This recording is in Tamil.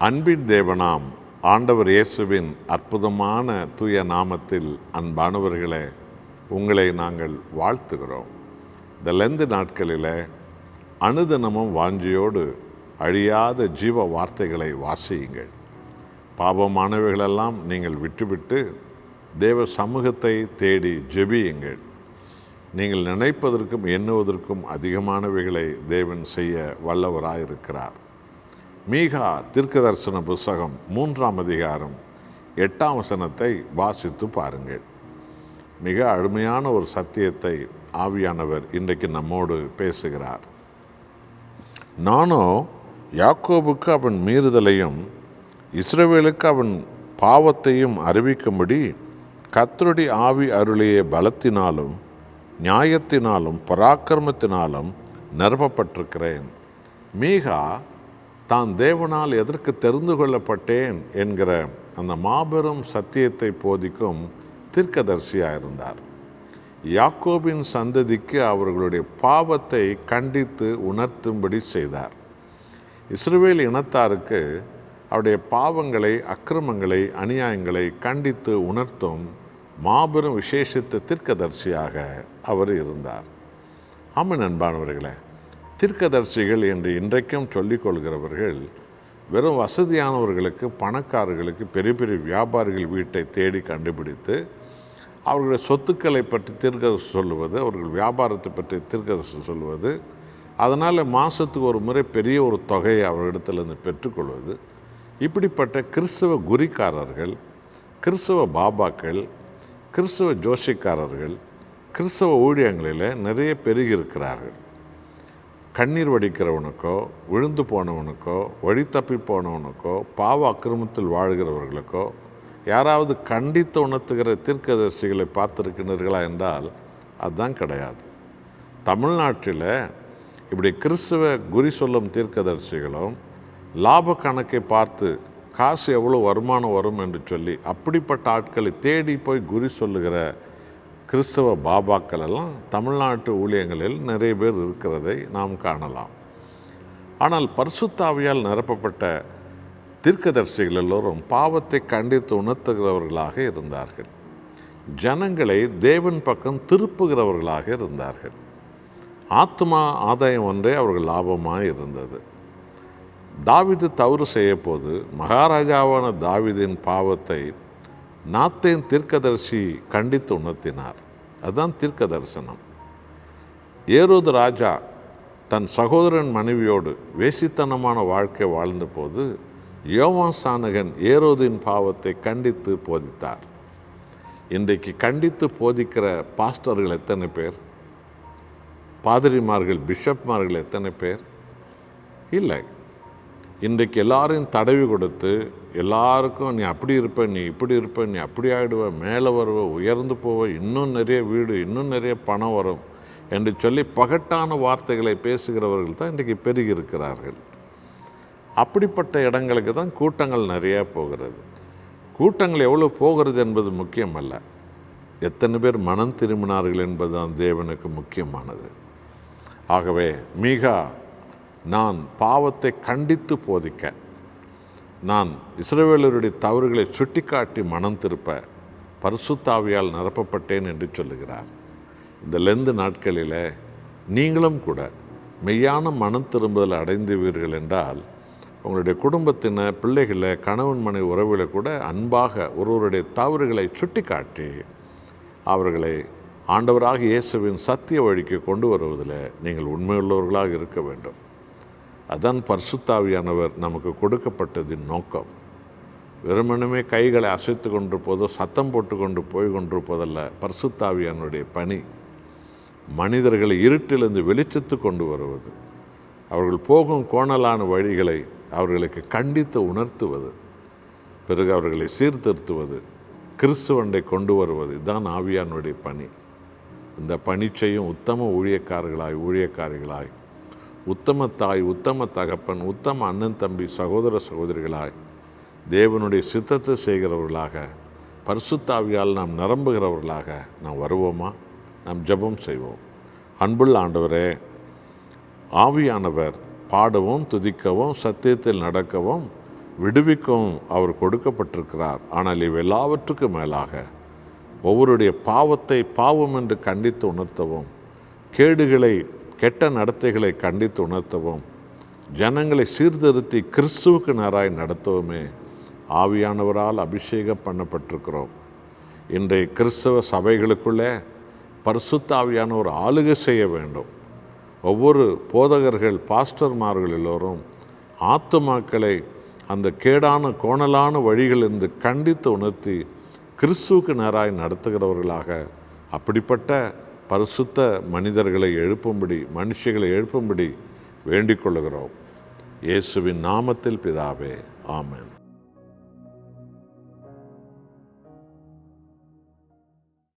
அன்பின் தேவனாம் ஆண்டவர் இயேசுவின் அற்புதமான தூய நாமத்தில் அன்பானவர்களே, உங்களை நாங்கள் வாழ்த்துகிறோம். இந்த லெந்து நாட்களில் அனுதினமும் வாஞ்சியோடு அழியாத ஜீவ வார்த்தைகளை வாசியுங்கள். பாவமானவைகளெல்லாம் நீங்கள் விட்டுவிட்டு தேவ சமூகத்தை தேடி ஜெபியுங்கள். நீங்கள் நினைப்பதற்கும் எண்ணுவதற்கும் அதிகமானவைகளை தேவன் செய்ய வல்லவராயிருக்கிறார். மீகா தீர்க்கதரிசன புஸ்தகம் 3ஆம் அதிகாரம் 8ஆம் வசனத்தை வாசித்து பாருங்கள். மிக அருமையான ஒரு சத்தியத்தை ஆவியானவர் இன்றைக்கு நம்மோடு பேசுகிறார். நானோ யாக்கோபுக்கு அவன் மீறுதலையும் இஸ்ரவேலுக்கு அவன் பாவத்தையும் அறிவிக்கும்படி கர்த்தருடைய ஆவி அருளிய பலத்தினாலும் நியாயத்தினாலும் பராக்கிரமத்தினாலும் நிரப்பப்பட்டிருக்கிறேன். மீகா தான் தேவனால் எதற்கு தெரிந்து கொள்ளப்பட்டேன் என்கிற அந்த மாபெரும் சத்தியத்தை போதிக்கும் தீர்க்கதரிசியாக இருந்தார். யாக்கோபின் சந்ததிக்கு அவர்களுடைய பாவத்தை கண்டித்து உணர்த்தும்படி செய்தார். இஸ்ரவேல் இனத்தாருக்கு அவருடைய பாவங்களை, அக்கிரமங்களை, அநியாயங்களை கண்டித்து உணர்த்தும் மாபெரும் விசேஷித்த தீர்க்கதரிசியாக அவர் இருந்தார். ஆமாம் அன்பானவர்களே, தீர்க்கதரிசிகள் என்று இன்றைக்கும் சொல்லிக்கொள்கிறவர்கள் வெறும் வசதியானவர்களுக்கு, பணக்காரர்களுக்கு, பெரிய பெரிய வியாபாரிகள் வீட்டை தேடி கண்டுபிடித்து அவர்களுடைய சொத்துக்களை பற்றி தீர்க்கதரிசி சொல்லுவது, அவர்கள் வியாபாரத்தை பற்றி தீர்க்கதரிசி சொல்லுவது, அதனால் மாதத்துக்கு ஒரு முறை பெரிய ஒரு தொகையை அவர்களிடத்திலிருந்து பெற்றுக்கொள்வது, இப்படிப்பட்ட கிறிஸ்தவ குறிக்காரர்கள், கிறிஸ்தவ பாபாக்கள், கிறிஸ்தவ ஜோசிக்காரர்கள் கிறிஸ்தவ ஊழியங்களில் நிறைய பெருகியிருக்கிறார்கள். கண்ணீர் வடிக்கிறவனுக்கோ, விழுந்து போனவனுக்கோ, வழி தப்பி போனவனுக்கோ, பாவ அக்கிரமத்தில் வாழ்கிறவர்களுக்கோ யாராவது கண்டித்து உணர்த்துகிற தீர்க்கதரிசிகளை பார்த்துருக்கிறீர்களா என்றால் அதுதான் கிடையாது. தமிழ்நாட்டில் இப்படி கிறிஸ்தவ குறி சொல்லும் தீர்க்கதரிசிகளும் லாப கணக்கை பார்த்து காசு எவ்வளோ வருமானம் வரும் என்று சொல்லி அப்படிப்பட்ட ஆட்களை தேடி போய் குறி சொல்லுகிற கிறிஸ்தவ பாபாக்கள் எல்லாம் தமிழ்நாட்டு ஊழியங்களில் நிறைய பேர் இருக்கிறதை நாம் காணலாம். ஆனால் பரிசுத்த ஆவியால் நிரப்பப்பட்ட தீர்க்கதரிசிகள் எல்லோரும் பாவத்தை கண்டித்து உணர்த்துகிறவர்களாக இருந்தார்கள். ஜனங்களை தேவன் பக்கம் திருப்புகிறவர்களாக இருந்தார்கள். ஆத்மா ஆதாயம் ஒன்றே அவர்கள் லாபமாக இருந்தது. தாவீது தவறு செய்ய போது மகாராஜாவான தாவீதின் பாவத்தை நாத்தேன் தீர்க்கதரிசி கண்டித்து உணர்த்தினார். அதுதான் தீர்க்க தரிசனம். ஏரோது ராஜா தன் சகோதரன் மனைவியோடு வேசித்தனமான வாழ்க்கை வாழ்ந்த போது யோவான் சானகன் ஏரோதின் பாவத்தை கண்டித்து போதித்தார். இன்றைக்கு கண்டித்து போதிக்கிற பாஸ்டர்கள் எத்தனை பேர்? பாதிரிமார்கள், பிஷப்மார்கள் எத்தனை பேர்? இல்லை. இன்றைக்கு எல்லாரையும் தடவி கொடுத்து எல்லாருக்கும் நீ அப்படி இருப்ப, நீ இப்படி இருப்ப, நீ அப்படி ஆகிடுவ, மேலே வருவ, உயர்ந்து போவ, இன்னும் நிறைய வீடு, இன்னும் நிறைய பணம் வரும் என்று சொல்லி பகட்டான வார்த்தைகளை பேசுகிறவர்கள் தான் இன்றைக்கு பெருகி இருக்கிறார்கள். அப்படிப்பட்ட இடங்களுக்கு தான் கூட்டங்கள் நிறையா போகிறது. கூட்டங்கள் எவ்வளோ போகிறது என்பது முக்கியமல்ல, எத்தனை பேர் மனம் திரும்பினார்கள் என்பது தான் தேவனுக்கு முக்கியமானது. ஆகவே மீகா, நான் பாவத்தை கண்டித்து போதிக்க, நான் இஸ்ரவேலருடைய தவறுகளை சுட்டிக்காட்டி மனம் திருப்ப பரிசுத்த ஆவியால் நிரப்பப்பட்டேன் என்று சொல்லுகிறார். இந்த லெந்து நாட்களில் நீங்களும் கூட மெய்யான மனம் திரும்புதல் அடைந்துவீர்கள் என்றால் உங்களுடைய குடும்பத்தினர், பிள்ளைகளை, கணவன் மனைவி உறவுகளை கூட அன்பாக ஒருவருடைய தவறுகளை சுட்டிக்காட்டி அவர்களை ஆண்டவராக இயேசுவின் சத்திய வழிக்கு கொண்டு வருவதில் நீங்கள் உண்மையுள்ளவர்களாக இருக்க வேண்டும். அதான் பரிசுத்த ஆவியானவர் நமக்கு கொடுக்கப்பட்டதின் நோக்கம். வெறுமனமே கைகளை அசைத்து கொண்டிருப்பதோ, சத்தம் போட்டு கொண்டு போய் கொண்டிருப்பதல்ல பரிசுத்த ஆவியானுடைய பணி. மனிதர்களை இருட்டிலிருந்து வெளிச்சத்து கொண்டு வருவது, அவர்கள் போகும் கோணலான வழிகளை அவர்களுக்கு கண்டித்து உணர்த்துவது, பிறகு அவர்களை சீர்திருத்துவது, கிறிஸ்துவண்டை கொண்டு வருவது, இதுதான் ஆவியானுடைய பணி. இந்த பணி செய்யும் உத்தம ஊழியக்காரிகளாய், உத்தம தாய், உத்தம தகப்பன், உத்தம அண்ணன் தம்பி, சகோதர சகோதரிகளாய், தேவனுடைய சித்தத்தை செய்கிறவர்களாக, பரிசுத்த ஆவியால் நாம் நிரம்புகிறவர்களாக நாம் வருவோமா? நாம் ஜெபம் செய்வோம். அன்புள்ள ஆண்டவரே, ஆவியானவர் பாடவும் துதிக்கவும் சத்தியத்தில் நடக்கவும் விடுவிக்கவும் அவர் கொடுக்கப்பட்டிருக்கிறார். ஆனால் இவ்வெல்லாவற்றுக்கும் மேலாக ஒவ்வொருடைய பாவத்தை பாவம் என்று கண்டித்து உணர்த்தவும், கேடுகளை கெட்ட நடத்தைகளை கண்டித்து உணர்த்தவும், ஜனங்களை சீர்திருத்தி கிறிஸ்துவுக்கு நேராய் நடத்தவுமே ஆவியானவரால் அபிஷேகம் பண்ணப்பட்டிருக்கிறோம். இன்றைய கிறிஸ்தவ சபைகளுக்குள்ளே பரிசுத்த ஆவியானவர் ஆளுகை செய்ய வேண்டும். ஒவ்வொரு போதகர்கள், பாஸ்டர்மார்கள் எல்லோரும் ஆத்துமாக்களை அந்த கேடான கோணலான வழிகளிலிருந்து கண்டித்து உணர்த்தி கிறிஸ்துவுக்கு நேராய் நடத்துகிறவர்களாக, அப்படிப்பட்ட பரிசுத்த மனிதர்களை எழுப்பும்படி, மனுஷர்களை எழுப்பும்படி வேண்டிக் கொள்ளுகிறோம். இயேசுவின் நாமத்தில் பிதாவே, ஆமென்.